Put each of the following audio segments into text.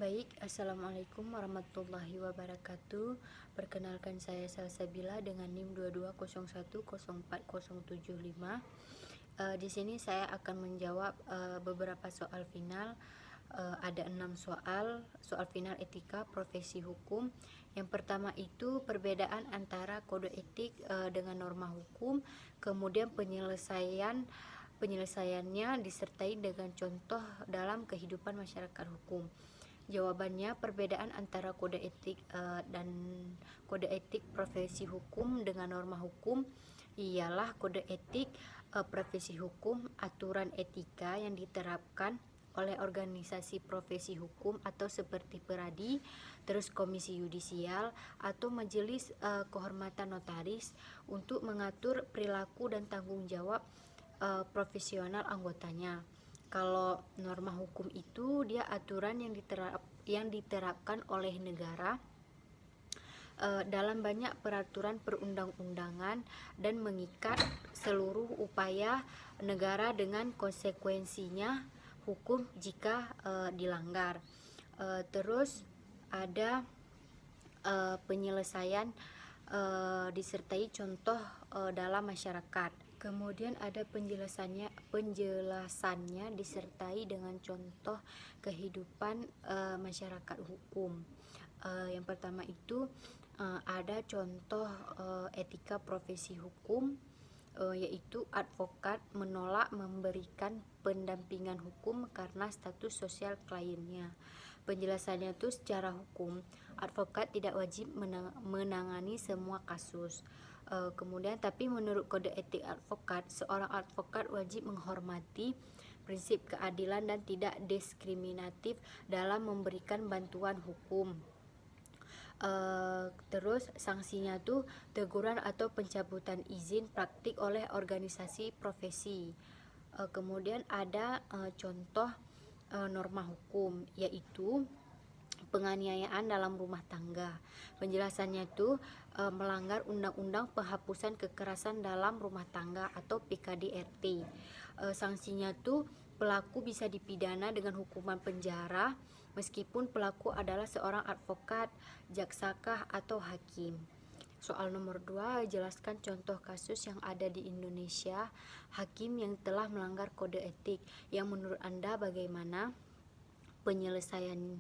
Baik, Assalamualaikum warahmatullahi wabarakatuh. Perkenalkan, saya Salsabila dengan NIM 2201040075. Di sini saya akan menjawab beberapa soal final. Ada 6 soal final etika profesi hukum. Yang pertama itu perbedaan antara kode etik dengan norma hukum, kemudian penyelesaiannya disertai dengan contoh dalam kehidupan masyarakat hukum. Jawabannya, perbedaan antara kode etik dan kode etik profesi hukum dengan norma hukum ialah kode etik profesi hukum, aturan etika yang diterapkan oleh organisasi profesi hukum atau seperti peradi, terus komisi yudisial atau majelis kehormatan notaris untuk mengatur perilaku dan tanggung jawab profesional anggotanya. Kalau norma hukum itu dia aturan yang diterapkan oleh negara dalam banyak peraturan perundang-undangan dan mengikat seluruh upaya negara dengan konsekuensinya hukum jika dilanggar. Terus ada penyelesaian disertai contoh dalam masyarakat. Kemudian ada penjelasannya disertai dengan contoh kehidupan masyarakat hukum. Yang pertama itu ada contoh etika profesi hukum, yaitu advokat menolak memberikan pendampingan hukum karena status sosial kliennya. Penjelasannya itu secara hukum, advokat tidak wajib menangani semua kasus. Kemudian tapi menurut kode etik advokat, seorang advokat wajib menghormati prinsip keadilan dan tidak diskriminatif dalam memberikan bantuan hukum. Terus sanksinya tuh teguran atau pencabutan izin praktik oleh organisasi profesi. Kemudian ada contoh norma hukum, yaitu penganiayaan dalam rumah tangga. Penjelasannya itu melanggar Undang-Undang Penghapusan Kekerasan dalam Rumah Tangga atau PKDRT. Sanksinya itu pelaku bisa dipidana dengan hukuman penjara meskipun pelaku adalah seorang advokat, jaksakah atau hakim. Soal nomor 2, jelaskan contoh kasus yang ada di Indonesia, hakim yang telah melanggar kode etik. Yang menurut Anda bagaimana penyelesaian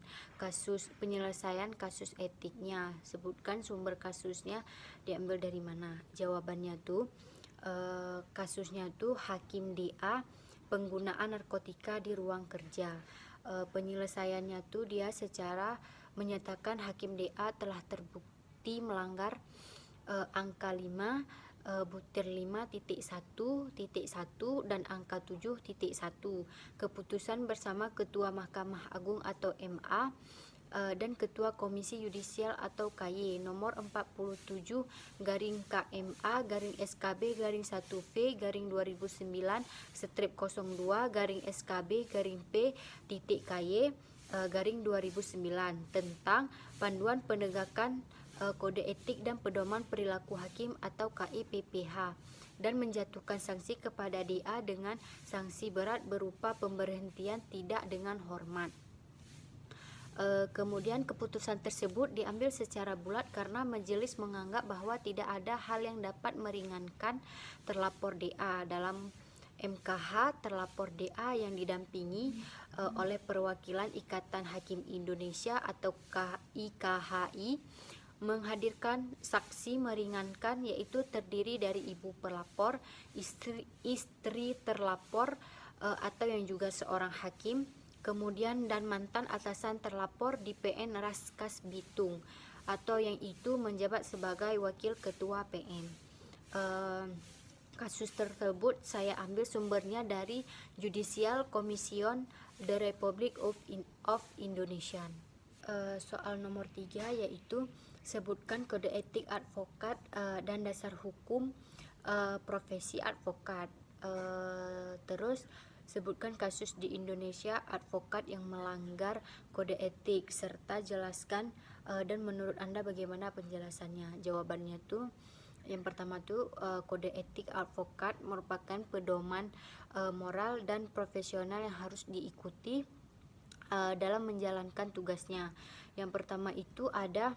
kasus etiknya? Sebutkan sumber kasusnya diambil dari mana. Jawabannya tuh kasusnya tuh hakim DA penggunaan narkotika di ruang kerja. Penyelesaiannya tuh dia secara menyatakan hakim DA telah terbukti melanggar angka 5 butir 5.1.1 dan angka 7.1 keputusan bersama Ketua Mahkamah Agung atau MA dan Ketua Komisi Yudisial atau KY nomor 47 garing KMA garing SKB garing 1V garing 2009 /02 garing SKB garing P titik KY garing 2009 tentang panduan penegakan kode etik dan pedoman perilaku hakim atau KIPPH dan menjatuhkan sanksi kepada DA dengan sanksi berat berupa pemberhentian tidak dengan hormat. Kemudian keputusan tersebut diambil secara bulat karena majelis menganggap bahwa tidak ada hal yang dapat meringankan terlapor DA. Dalam MKH, terlapor DA yang didampingi oleh perwakilan Ikatan Hakim Indonesia atau IKHI menghadirkan saksi meringankan, yaitu terdiri dari ibu pelapor, istri terlapor atau yang juga seorang hakim, kemudian dan mantan atasan terlapor di PN Raskas Bitung atau yang itu menjabat sebagai wakil ketua PN. Kasus tersebut saya ambil sumbernya dari Judicial Commission the Republic of Indonesia. Soal nomor 3 yaitu sebutkan kode etik advokat dan dasar hukum profesi advokat. Terus sebutkan kasus di Indonesia advokat yang melanggar kode etik serta jelaskan dan menurut Anda bagaimana penjelasannya. Jawabannya tuh yang pertama tuh kode etik advokat merupakan pedoman moral dan profesional yang harus diikuti dalam menjalankan tugasnya. Yang pertama itu ada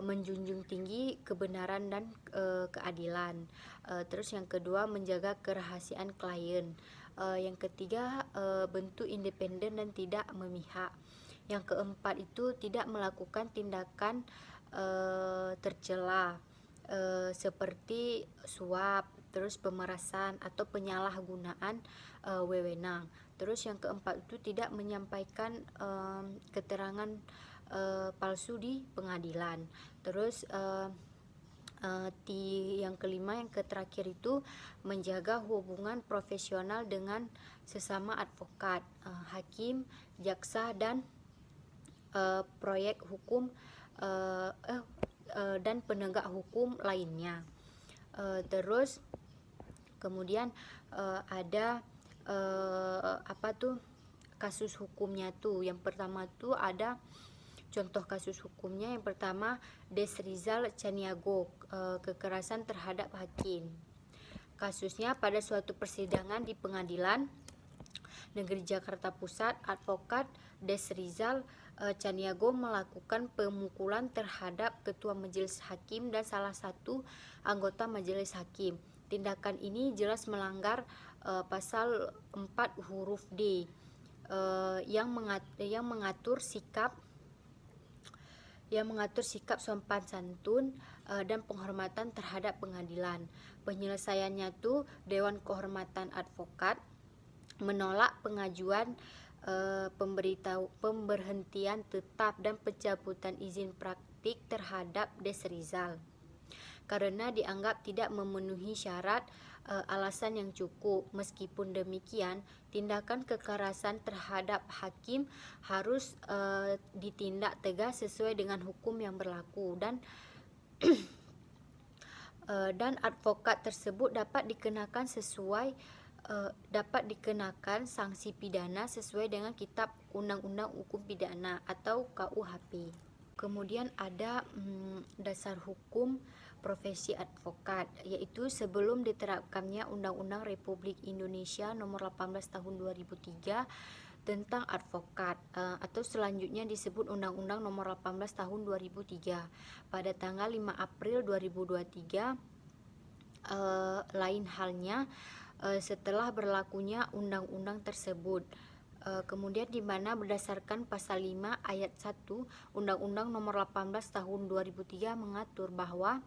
menjunjung tinggi kebenaran dan keadilan. Terus yang kedua menjaga kerahasiaan klien. Yang ketiga bentuk independen dan tidak memihak. Yang keempat itu tidak melakukan tindakan tercela seperti suap, terus pemerasan atau penyalahgunaan wewenang. Terus yang keempat itu tidak menyampaikan keterangan palsu di pengadilan. Terus yang kelima, yang terakhir itu menjaga hubungan profesional dengan sesama advokat, hakim, jaksa, dan proyek hukum dan penegak hukum lainnya. Terus kemudian ada kasus hukumnya tuh. Yang pertama tuh ada contoh kasus hukumnya. Yang pertama, Desrizal Caniago, kekerasan terhadap hakim. Kasusnya pada suatu persidangan di Pengadilan Negeri Jakarta Pusat, advokat Desrizal Caniago melakukan pemukulan terhadap ketua majelis hakim dan salah satu anggota majelis hakim. Tindakan ini jelas melanggar pasal 4 huruf D yang mengatur sikap sopan santun dan penghormatan terhadap pengadilan. Penyelesaiannya tuh Dewan Kehormatan Advokat menolak pengajuan pemberhentian tetap dan pencabutan izin praktik terhadap Desrizal karena dianggap tidak memenuhi syarat alasan yang cukup. Meskipun demikian, tindakan kekerasan terhadap hakim harus ditindak tegas sesuai dengan hukum yang berlaku, dan advokat tersebut dapat dikenakan sanksi pidana sesuai dengan Kitab Undang-Undang Hukum Pidana atau KUHP. Kemudian ada dasar hukum profesi advokat, yaitu sebelum diterapkannya Undang-Undang Republik Indonesia Nomor 18 Tahun 2003 tentang advokat, atau selanjutnya disebut Undang-Undang Nomor 18 Tahun 2003 pada tanggal 5 April 2023. Lain halnya setelah berlakunya undang-undang tersebut. Kemudian di mana berdasarkan pasal 5 ayat 1 Undang-Undang Nomor 18 Tahun 2003 mengatur bahwa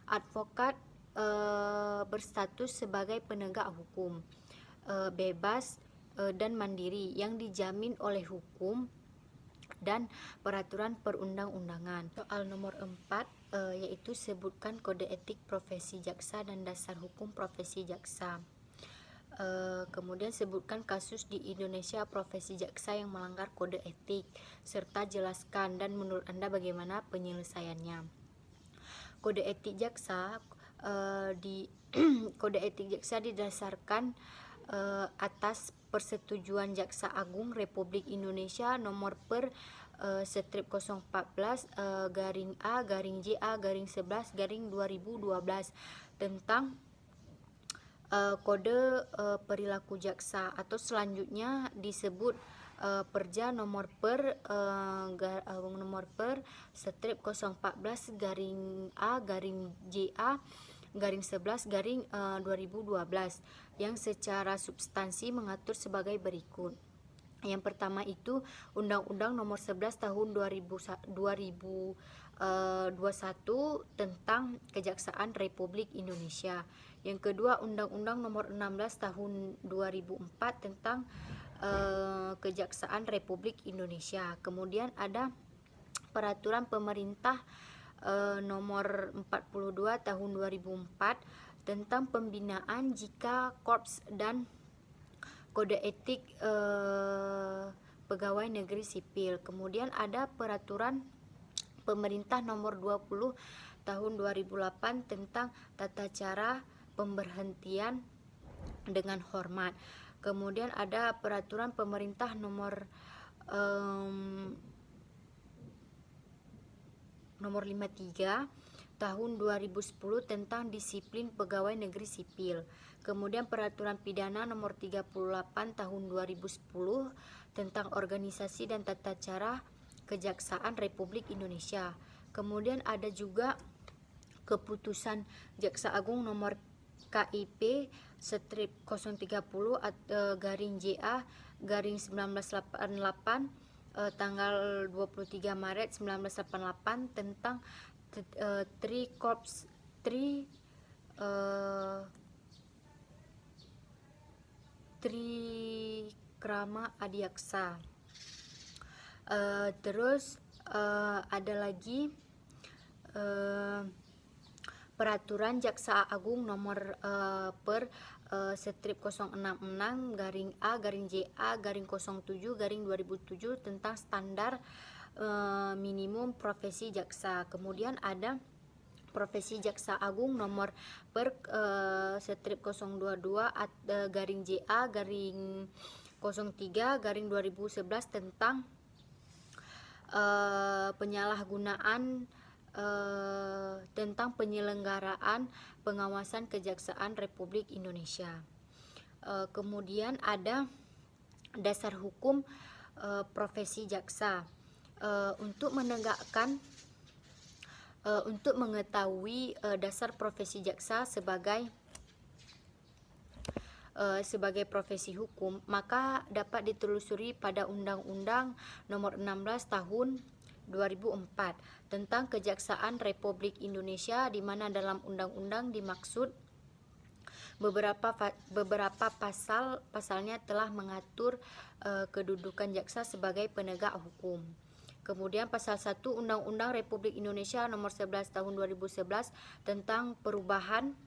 advokat berstatus sebagai penegak hukum, bebas dan mandiri yang dijamin oleh hukum dan peraturan perundang-undangan. Soal nomor 4 yaitu sebutkan kode etik profesi jaksa dan dasar hukum profesi jaksa. Kemudian sebutkan kasus di Indonesia profesi jaksa yang melanggar kode etik serta jelaskan dan menurut Anda bagaimana penyelesaiannya. Kode etik jaksa Kode etik jaksa didasarkan atas persetujuan Jaksa Agung Republik Indonesia nomor per strip 014 garing A garing JA garing 11 garing 2012 tentang kode perilaku jaksa, atau selanjutnya disebut Perja nomor per strip 014 garing A garing JA garing 11 garing 2012 yang secara substansi mengatur sebagai berikut. Yang pertama itu Undang-Undang Nomor 11 Tahun 2021 tentang Kejaksaan Republik Indonesia. Yang kedua Undang-Undang Nomor 16 Tahun 2004 tentang Kejaksaan Republik Indonesia. Kemudian ada Peraturan Pemerintah Nomor 42 Tahun 2004 tentang pembinaan jika korps dan kode etik pegawai negeri sipil. Kemudian ada Peraturan Pemerintah Nomor 20 Tahun 2008 tentang tata cara pemberhentian dengan hormat. Kemudian ada Peraturan Pemerintah Nomor 53 Tahun 2010 tentang disiplin pegawai negeri sipil. Kemudian Peraturan Pidana Nomor 38 Tahun 2010 tentang organisasi dan tata cara Kejaksaan Republik Indonesia. Kemudian ada juga keputusan Jaksa Agung nomor KIP strip 030 garing JA garing 1988 tanggal 23 Maret 1988 tentang Trikrama Adiaksa. Terus ada lagi Peraturan Jaksa Agung nomor per strip 066 garing A garing JA garing 07 garing 2007 tentang standar minimum profesi jaksa. Kemudian ada Profesi Jaksa Agung nomor per strip 022 garing JA garing 03 garing 2011 tentang penyalahgunaan tentang penyelenggaraan pengawasan Kejaksaan Republik Indonesia. Kemudian ada dasar hukum profesi jaksa. Untuk mengetahui dasar profesi jaksa sebagai profesi hukum, maka dapat ditelusuri pada Undang-Undang Nomor 16 Tahun 2004 tentang Kejaksaan Republik Indonesia, di mana dalam undang-undang dimaksud beberapa pasalnya telah mengatur kedudukan jaksa sebagai penegak hukum. Kemudian pasal 1 Undang-Undang Republik Indonesia Nomor 11 Tahun 2011 tentang perubahan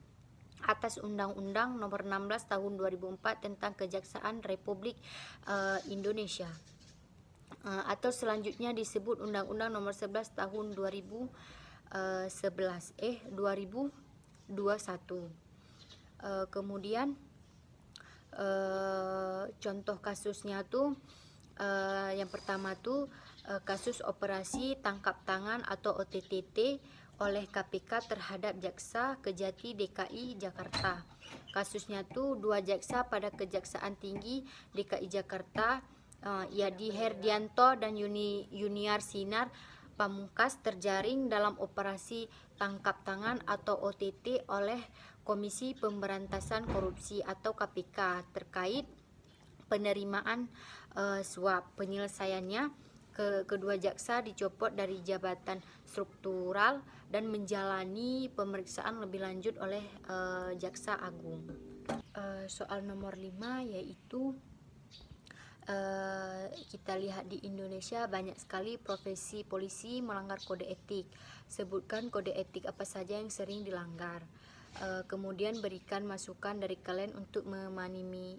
atas Undang-Undang Nomor 16 Tahun 2004 tentang Kejaksaan Republik Indonesia. Atau selanjutnya disebut Undang-Undang Nomor 11 Tahun 2021. Kemudian contoh kasusnya tuh yang pertama tuh kasus operasi tangkap tangan atau OTT oleh KPK terhadap Jaksa Kejati DKI Jakarta. Kasusnya tuh 2 jaksa pada Kejaksaan Tinggi DKI Jakarta, Yadi Herdianto dan Yuniar Sinar Pamungkas terjaring dalam operasi tangkap tangan atau OTT oleh Komisi Pemberantasan Korupsi atau KPK terkait penerimaan suap. Penyelesaiannya, kedua jaksa dicopot dari jabatan struktural dan menjalani pemeriksaan lebih lanjut oleh Jaksa Agung. Soal nomor 5 yaitu kita lihat di Indonesia banyak sekali profesi polisi melanggar kode etik. Sebutkan kode etik apa saja yang sering dilanggar. Kemudian berikan masukan dari kalian untuk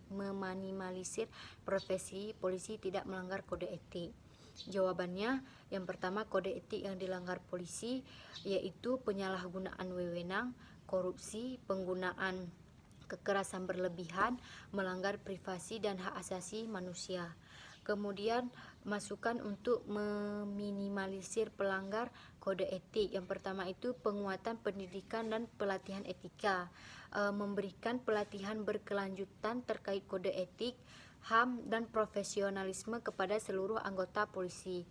meminimalisir profesi polisi tidak melanggar kode etik. Jawabannya, yang pertama kode etik yang dilanggar polisi yaitu penyalahgunaan wewenang, korupsi, penggunaan kekerasan berlebihan, melanggar privasi dan hak asasi manusia. Kemudian masukan untuk meminimalisir pelanggar kode etik. Yang pertama itu penguatan pendidikan dan pelatihan etika, memberikan pelatihan berkelanjutan terkait kode etik, HAM dan profesionalisme kepada seluruh anggota polisi.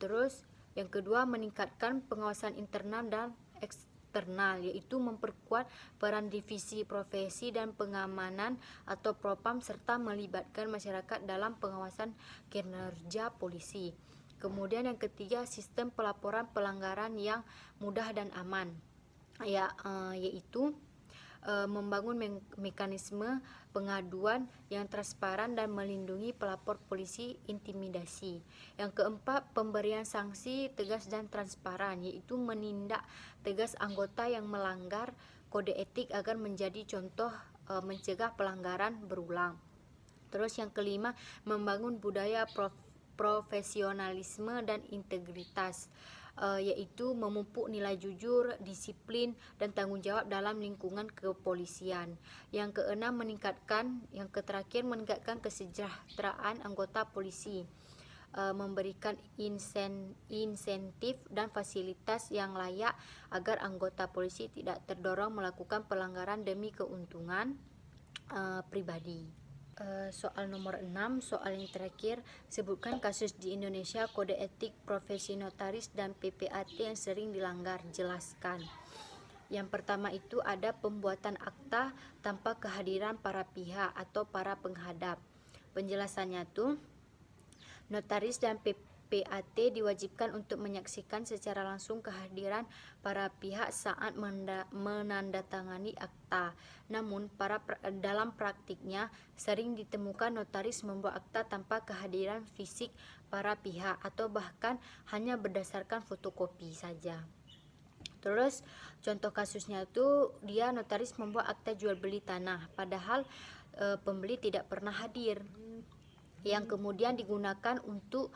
Terus yang kedua meningkatkan pengawasan internal dan eksternal, yaitu memperkuat peran divisi profesi dan pengamanan atau Propam serta melibatkan masyarakat dalam pengawasan kinerja polisi. Kemudian yang ketiga sistem pelaporan pelanggaran yang mudah dan aman, yaitu membangun mekanisme pengaduan yang transparan dan melindungi pelapor polisi intimidasi. Yang keempat, pemberian sanksi tegas dan transparan, yaitu menindak tegas anggota yang melanggar kode etik agar menjadi contoh mencegah pelanggaran berulang. Terus yang kelima, membangun budaya profesionalisme dan integritas, yaitu memupuk nilai jujur, disiplin, dan tanggung jawab dalam lingkungan kepolisian. Yang keenam, meningkatkan kesejahteraan anggota polisi, memberikan insentif dan fasilitas yang layak agar anggota polisi tidak terdorong melakukan pelanggaran demi keuntungan pribadi. Soal nomor 6, soal yang terakhir, sebutkan kasus di Indonesia kode etik profesi notaris dan PPAT yang sering dilanggar, jelaskan. Yang pertama itu ada pembuatan akta tanpa kehadiran para pihak atau para penghadap. Penjelasannya tuh, notaris dan PPAT diwajibkan untuk menyaksikan secara langsung kehadiran para pihak saat menandatangani akta. Namun, dalam praktiknya sering ditemukan notaris membuat akta tanpa kehadiran fisik para pihak atau bahkan hanya berdasarkan fotokopi saja. Terus contoh kasusnya itu dia notaris membuat akta jual beli tanah padahal pembeli tidak pernah hadir, yang kemudian digunakan untuk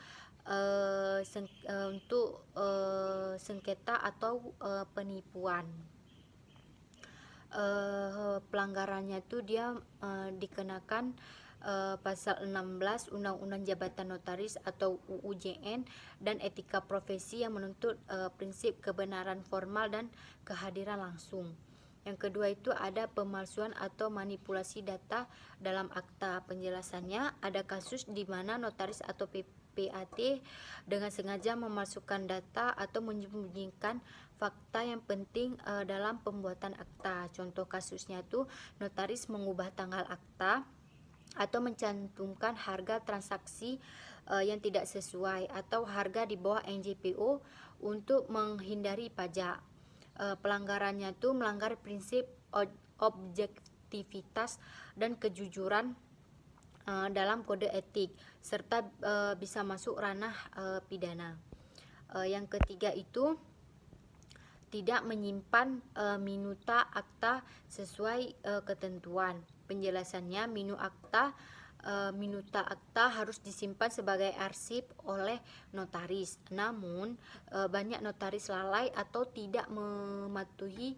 sengketa atau penipuan. Pelanggarannya itu dia dikenakan pasal 16 Undang-Undang Jabatan Notaris atau UU JN dan etika profesi yang menuntut prinsip kebenaran formal dan kehadiran langsung. Yang kedua itu ada pemalsuan atau manipulasi data dalam akta. Penjelasannya, ada kasus di mana notaris atau PPAT dengan sengaja memalsukan data atau menyembunyikan fakta yang penting dalam pembuatan akta. Contoh kasusnya tuh notaris mengubah tanggal akta atau mencantumkan harga transaksi yang tidak sesuai atau harga di bawah NJPO untuk menghindari pajak. Pelanggarannya tuh melanggar prinsip objektivitas dan kejujuran dalam kode etik serta bisa masuk ranah pidana. Yang ketiga itu tidak menyimpan minuta akta sesuai ketentuan. Penjelasannya, minuta akta harus disimpan sebagai arsip oleh notaris. Namun banyak notaris lalai atau tidak mematuhi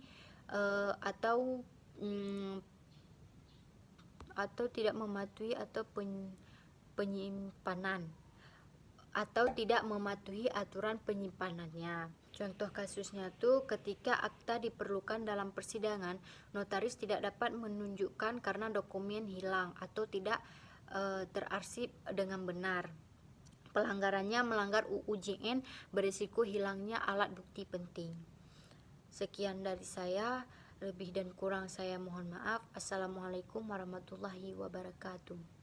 penyimpanan atau tidak mematuhi aturan penyimpanannya. Contoh kasusnya tuh ketika akta diperlukan dalam persidangan, notaris tidak dapat menunjukkan karena dokumen hilang atau tidak terarsip dengan benar. Pelanggarannya melanggar UU JN berisiko hilangnya alat bukti penting. Sekian dari saya, lebih dan kurang saya mohon maaf. Assalamualaikum warahmatullahi wabarakatuh.